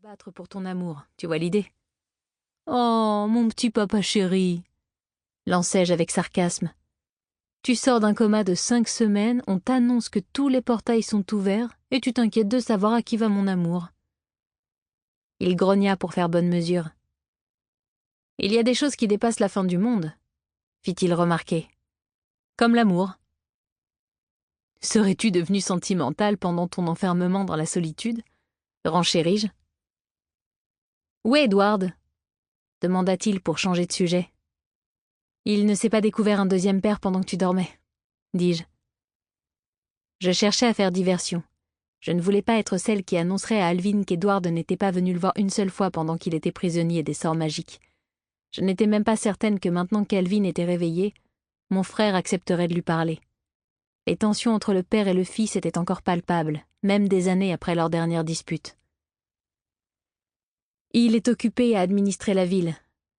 battre pour ton amour, tu vois l'idée? Oh, mon petit papa chéri, lançai-je avec sarcasme. Tu sors d'un coma de 5 semaines, on t'annonce que tous les portails sont ouverts, et tu t'inquiètes de savoir à qui va mon amour. Il grogna pour faire bonne mesure. Il y a des choses qui dépassent la fin du monde, fit-il remarquer. Comme l'amour. Serais-tu devenu sentimental pendant ton enfermement dans la solitude? Renchéris-je. Où est Edward? Demanda-t-il pour changer de sujet. Il ne s'est pas découvert un deuxième père pendant que tu dormais, dis-je. Je cherchais à faire diversion. Je ne voulais pas être celle qui annoncerait à Alvin qu'Edward n'était pas venu le voir une seule fois pendant qu'il était prisonnier des sorts magiques. Je n'étais même pas certaine que maintenant qu'Alvin était réveillé, mon frère accepterait de lui parler. Les tensions entre le père et le fils étaient encore palpables, même des années après leur dernière dispute. Il est occupé à administrer la ville,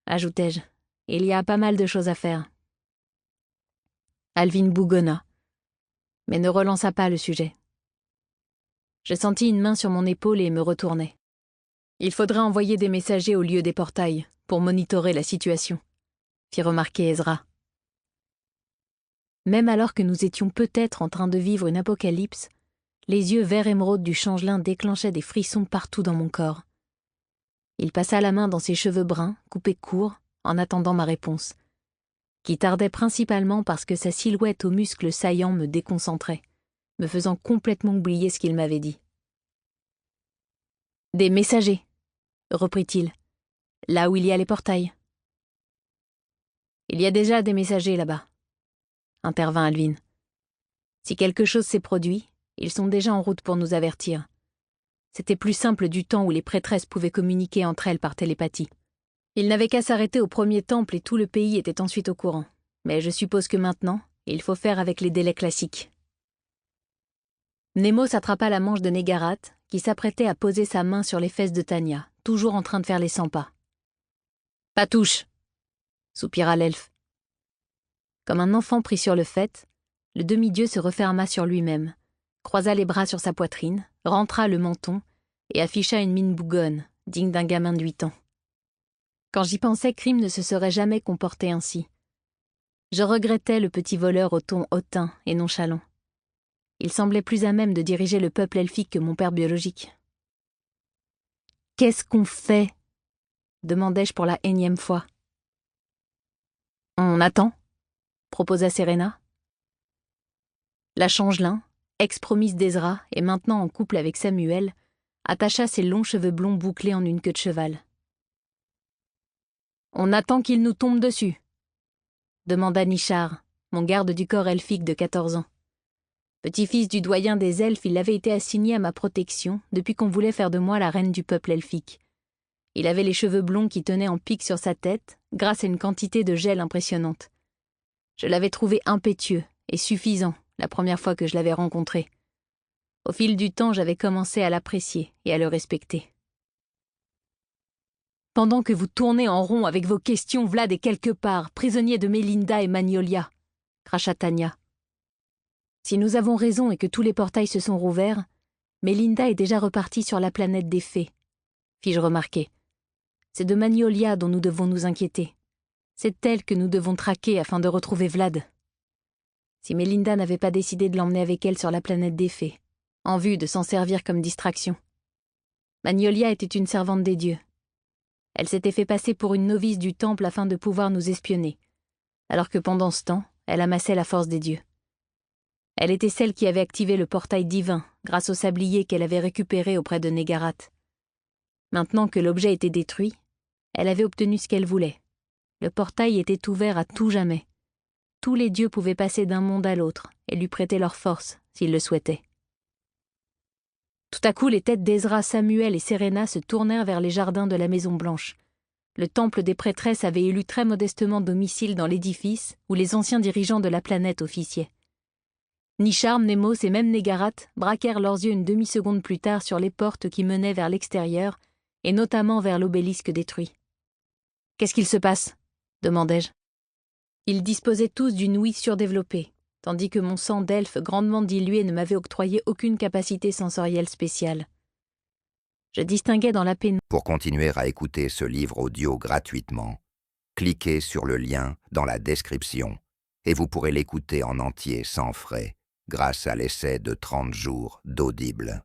ajoutai-je. Il y a pas mal de choses à faire. Alvin bougonna, mais ne relança pas le sujet. Je sentis une main sur mon épaule et me retournai. Il faudrait envoyer des messagers au lieu des portails pour monitorer la situation, fit remarquer Ezra. Même alors que nous étions peut-être en train de vivre une apocalypse, les yeux vert émeraude du changelin déclenchaient des frissons partout dans mon corps. Il passa la main dans ses cheveux bruns, coupés courts, en attendant ma réponse, qui tardait principalement parce que sa silhouette aux muscles saillants me déconcentrait, me faisant complètement oublier ce qu'il m'avait dit. « Des messagers », reprit-il, « là où il y a les portails. »« Il y a déjà des messagers là-bas, » intervint Alvin. « Si quelque chose s'est produit, ils sont déjà en route pour nous avertir. C'était plus simple du temps où les prêtresses pouvaient communiquer entre elles par télépathie. Ils n'avaient qu'à s'arrêter au premier temple et tout le pays était ensuite au courant. Mais je suppose que maintenant, il faut faire avec les délais classiques. » Nemo s'attrapa la manche de Négarat, qui s'apprêtait à poser sa main sur les fesses de Tanya, toujours en train de faire les 100 pas. « Pas touche !» soupira l'elfe. Comme un enfant pris sur le fait, le demi-dieu se referma sur lui-même, croisa les bras sur sa poitrine, rentra le menton et afficha une mine bougonne, digne d'un gamin de 8 ans. Quand j'y pensais, Crime ne se serait jamais comporté ainsi. Je regrettais le petit voleur au ton hautain et nonchalant. Il semblait plus à même de diriger le peuple elfique que mon père biologique. « Qu'est-ce qu'on fait ?» demandai-je pour la énième fois. « On attend », proposa Serena. La changelin, ex-promise d'Ezra et maintenant en couple avec Samuel, attacha ses longs cheveux blonds bouclés en une queue de cheval. « On attend qu'il nous tombe dessus », demanda Nishar, mon garde du corps elfique de 14 ans. Petit-fils du doyen des elfes, il avait été assigné à ma protection depuis qu'on voulait faire de moi la reine du peuple elfique. Il avait les cheveux blonds qui tenaient en pique sur sa tête, grâce à une quantité de gel impressionnante. Je l'avais trouvé impétueux et suffisant la première fois que je l'avais rencontré. Au fil du temps, j'avais commencé à l'apprécier et à le respecter. « Pendant que vous tournez en rond avec vos questions, Vlad est quelque part, prisonnier de Melinda et Magnolia, » cracha Tanya. Si nous avons raison et que tous les portails se sont rouverts, Melinda est déjà repartie sur la planète des fées, fis-je remarquer. C'est de Magnolia dont nous devons nous inquiéter. C'est elle que nous devons traquer afin de retrouver Vlad. Si Melinda n'avait pas décidé de l'emmener avec elle sur la planète des fées, en vue de s'en servir comme distraction. Magnolia était une servante des dieux. Elle s'était fait passer pour une novice du temple afin de pouvoir nous espionner, alors que pendant ce temps, elle amassait la force des dieux. Elle était celle qui avait activé le portail divin grâce au sablier qu'elle avait récupéré auprès de Négarat. Maintenant que l'objet était détruit, elle avait obtenu ce qu'elle voulait. Le portail était ouvert à tout jamais. Tous les dieux pouvaient passer d'un monde à l'autre et lui prêter leur force s'ils le souhaitaient. Tout à coup, les têtes d'Ezra, Samuel et Serena se tournèrent vers les jardins de la Maison Blanche. Le temple des prêtresses avait élu très modestement domicile dans l'édifice où les anciens dirigeants de la planète officiaient. Nishar, Nemos et même Négarat braquèrent leurs yeux une demi-seconde plus tard sur les portes qui menaient vers l'extérieur, et notamment vers l'obélisque détruit. « Qu'est-ce qu'il se passe ?» demandai-je. Ils disposaient tous d'une ouïe surdéveloppée, tandis que mon sang d'elfe grandement dilué ne m'avait octroyé aucune capacité sensorielle spéciale. Je distinguais dans la pénombre. Pour continuer à écouter ce livre audio gratuitement, cliquez sur le lien dans la description et vous pourrez l'écouter en entier sans frais grâce à l'essai de 30 jours d'Audible.